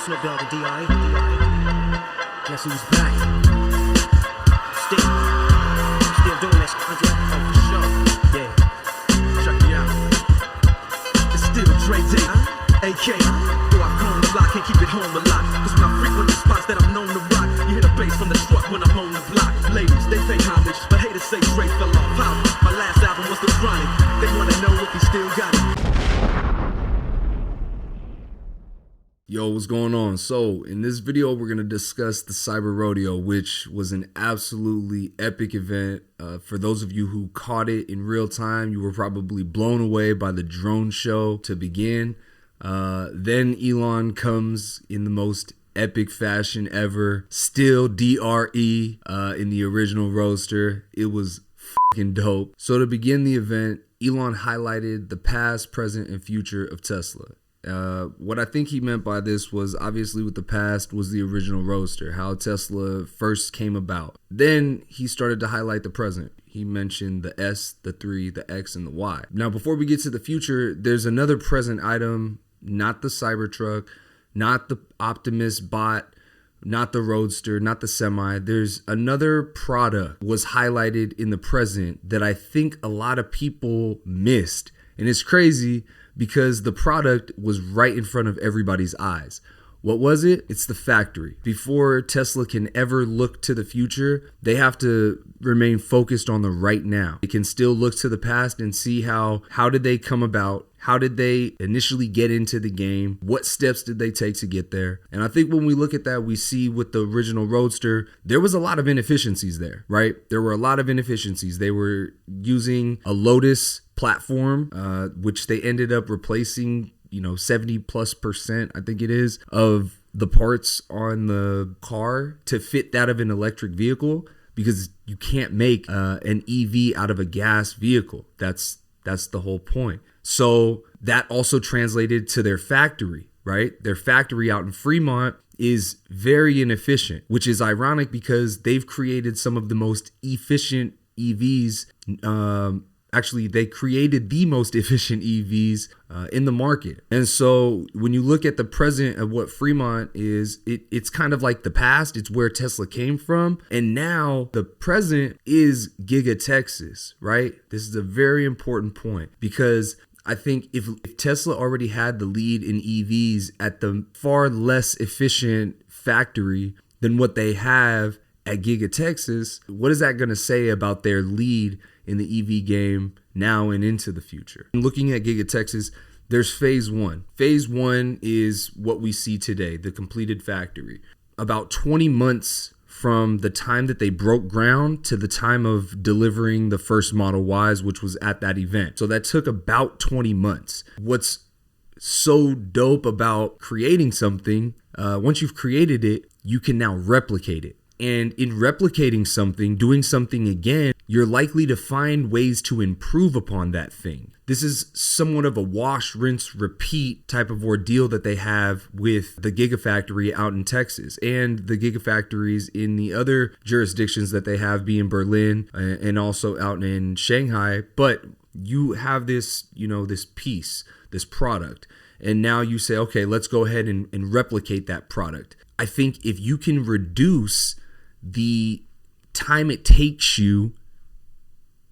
Snoop Dogg and D.I. Guess who's back? Still doing that shit, for sure. Yeah, check me out. It's still Dre Day, AK. Though I come the block, can't keep it home a lot. Cause when I frequent the spots that I'm known to rock, you hear the bass from the truck when I'm on the block. Ladies, they pay homage, but haters say Dre fell off. How? My last album was The Chronic. They wanna know if he still got it. Yo, what's going on? So in this video, we're going to discuss the Cyber Rodeo, which was an absolutely epic event. For those of you who caught it in real time, you were probably blown away by the drone show to begin. Then Elon comes in the most epic fashion ever. Still DRE in the original Roadster. It was fucking dope. So to begin the event, Elon highlighted the past, present, and future of Tesla. What I think he meant by this was obviously with the past was the original Roadster, how Tesla first came about. Then he started to highlight the present. He mentioned the S, the 3, the X, and the Y. Now, before we get to the future, there's another present item, not the Cybertruck, not the Optimus bot, not the Roadster, not the Semi. There's another product was highlighted in the present that I think a lot of people missed. And it's crazy because the product was right in front of everybody's eyes. What was it? It's the factory. Before Tesla can ever look to the future, they have to remain focused on the right now. They can still look to the past and see how did they come about? How did they initially get into the game? What steps did they take to get there? And I think when we look at that, we see with the original Roadster, there was a lot of inefficiencies there, right? There were a lot of inefficiencies. They were using a Lotus Platform, which they ended up replacing 70+%, I think it is, of the parts on the car to fit that of an electric vehicle, because you can't make an EV out of a gas vehicle. That's the whole point. So that also translated to their factory, right? Their factory out in Fremont is very inefficient, which is ironic because they've created some of the most efficient EVs. Actually, they created the most efficient EVs in the market. And so when you look at the present of what Fremont is, it's kind of like the past. It's where Tesla came from. And now the present is Giga Texas, right? This is a very important point because I think if Tesla already had the lead in EVs at the far less efficient factory than what they have at Giga Texas, what is that going to say about their lead in the EV game now and into the future? And looking at Giga Texas, there's phase one. Phase one is what we see today, the completed factory. About 20 months from the time that they broke ground to the time of delivering the first Model Ys, which was at that event. So that took about 20 months. What's so dope about creating something, once you've created it, you can now replicate it. And in replicating something, doing something again, you're likely to find ways to improve upon that thing. This is somewhat of a wash, rinse, repeat type of ordeal that they have with the Gigafactory out in Texas and the Gigafactories in the other jurisdictions that they have, being Berlin and also out in Shanghai. But you have this, this piece, this product. And now you say, okay, let's go ahead and replicate that product. I think if you can reduce the time it takes you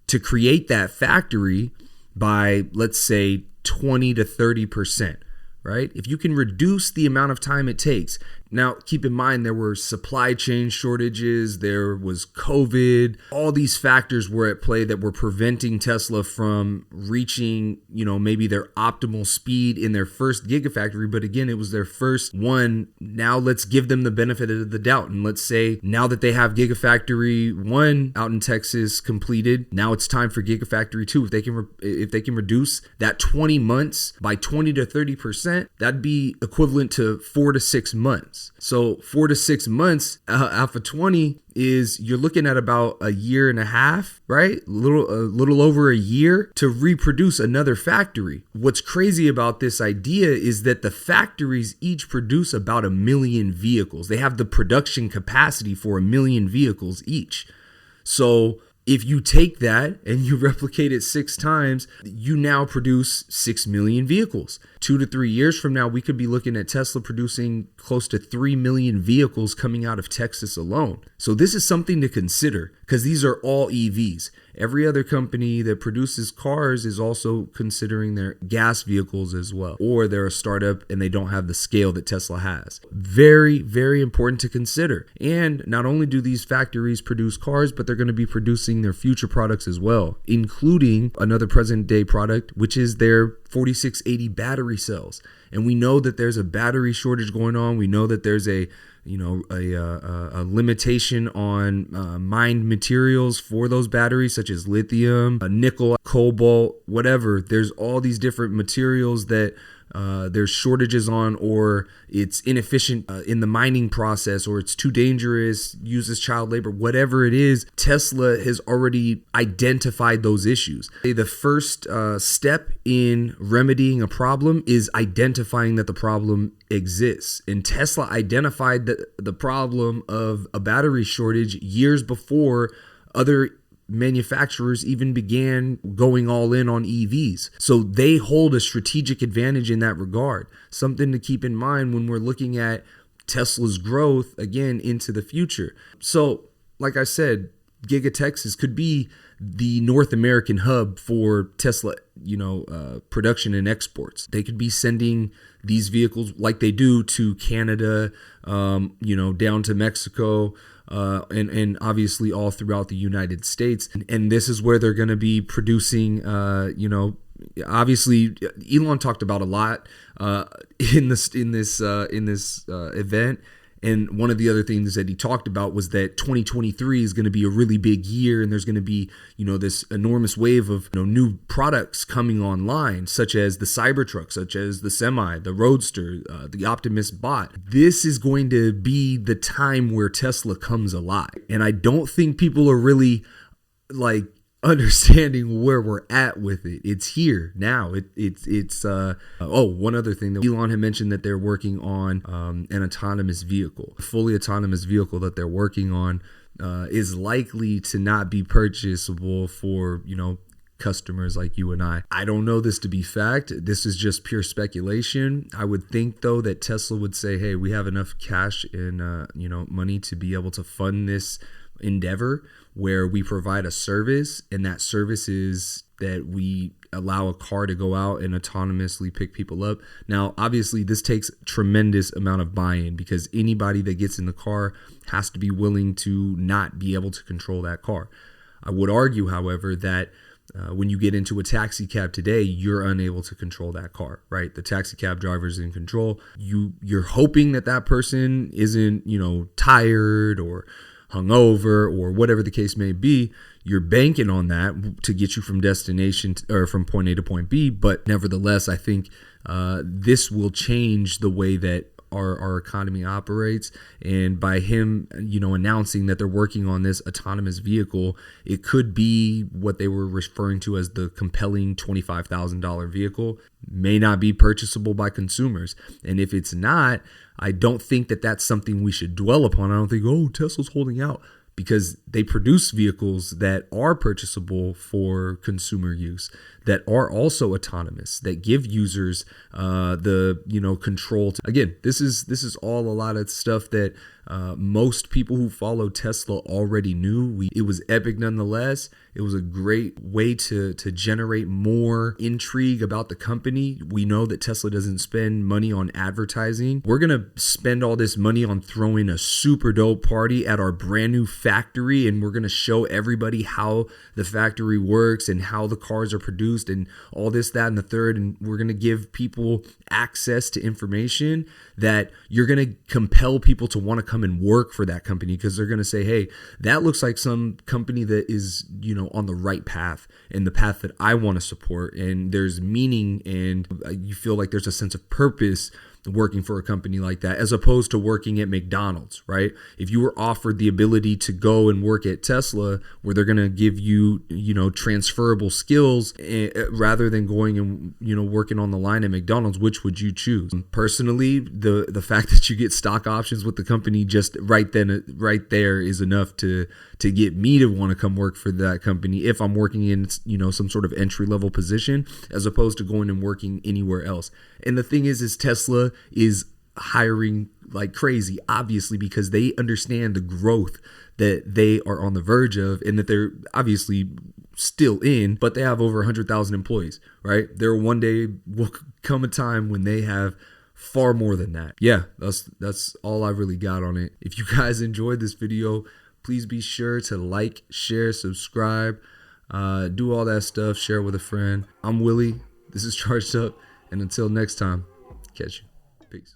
to create that factory by, let's say, 20 to 30%, right? If you can reduce the amount of time it takes. Now, keep in mind, there were supply chain shortages, there was COVID, all these factors were at play that were preventing Tesla from reaching, maybe their optimal speed in their first Gigafactory. But again, it was their first one. Now let's give them the benefit of the doubt. And let's say now that they have Gigafactory 1 out in Texas completed, now it's time for Gigafactory 2. If they can reduce that 20 months by 20 to 30%, that'd be equivalent to 4 to 6 months. So 4 to 6 months out of 20 is you're looking at about a year and a half, right? A little over a year to reproduce another factory. What's crazy about this idea is that the factories each produce about 1 million vehicles. They have the production capacity for 1 million vehicles each. So If you take that and you replicate it 6 times, you now produce 6 million vehicles. 2 to 3 years from now, we could be looking at Tesla producing close to 3 million vehicles coming out of Texas alone. So this is something to consider, because these are all EVs. Every other company that produces cars is also considering their gas vehicles as well, or they're a startup and they don't have the scale that Tesla has. Very, very important to consider. And not only do these factories produce cars, but they're going to be producing their future products as well, including another present day product, which is their 4680 battery cells. And we know that there's a battery shortage going on. We know that there's a limitation on mined materials for those batteries, such as lithium, nickel, cobalt, whatever. There's all these different materials that there's shortages on, or it's inefficient in the mining process, or it's too dangerous, uses child labor, whatever it is. Tesla has already identified those issues. The first step in remedying a problem is identifying that the problem exists. And Tesla identified the problem of a battery shortage years before other manufacturers even began going all in on EVs. So they hold a strategic advantage in that regard. Something to keep in mind when we're looking at Tesla's growth again into the future. So, like I said, Giga Texas could be the North American hub for Tesla, production and exports. They could be sending these vehicles like they do to Canada, down to Mexico, and obviously all throughout the United States. And this is where they're going to be producing, obviously Elon talked about a lot in this event. And one of the other things that he talked about was that 2023 is going to be a really big year, and there's going to be, this enormous wave of new products coming online, such as the Cybertruck, such as the Semi, the Roadster, the Optimus Bot. This is going to be the time where Tesla comes alive. And I don't think people are really understanding where we're at with it. It's here now. One other thing that Elon had mentioned, that they're working on an autonomous vehicle, a fully autonomous vehicle that they're working on is likely to not be purchasable for, customers like you and I. I don't know this to be fact. This is just pure speculation. I would think though that Tesla would say, hey, we have enough cash and money to be able to fund this endeavor, where we provide a service, and that service is that we allow a car to go out and autonomously pick people up. Now, obviously, this takes tremendous amount of buy-in, because anybody that gets in the car has to be willing to not be able to control that car. I would argue, however, that when you get into a taxi cab today, you're unable to control that car, right? The taxi cab driver is in control. You're hoping that person isn't, tired or hungover or whatever the case may be. You're banking on that to get you from destination or from point A to point B. But nevertheless, I think this will change the way that our economy operates. And by him, announcing that they're working on this autonomous vehicle, it could be what they were referring to as the compelling $25,000 vehicle. May not be purchasable by consumers. And if it's not, I don't think that that's something we should dwell upon. I don't think, Tesla's holding out, because they produce vehicles that are purchasable for consumer use, that are also autonomous, that give users the control. Again, this is all a lot of stuff that most people who follow Tesla already knew. It was epic nonetheless. It was a great way to generate more intrigue about the company. We know that Tesla doesn't spend money on advertising. We're going to spend all this money on throwing a super dope party at our brand new factory, and we're going to show everybody how the factory works and how the cars are produced and all this, that, and the third. And we're going to give people access to information that you're going to compel people to want to come and work for that company, because they're going to say, hey, that looks like some company that is, on the right path, and the path that I want to support. And there's meaning, and you feel like there's a sense of purpose working for a company like that, as opposed to working at McDonald's, right? If you were offered the ability to go and work at Tesla, where they're going to give you, transferable skills, rather than going and, working on the line at McDonald's, which would you choose? Personally, the fact that you get stock options with the company just right there is enough to get me to want to come work for that company if I'm working in, some sort of entry level position, as opposed to going and working anywhere else. And the thing is Tesla is hiring like crazy, obviously, because they understand the growth that they are on the verge of, and that they're obviously still in, but they have over 100,000 employees, right? There one day will come a time when they have far more than that. Yeah, that's all I really got on it. If you guys enjoyed this video, please be sure to like, share, subscribe, do all that stuff, share with a friend. I'm Willie. This is Charged Up. And until next time, catch you. Peace.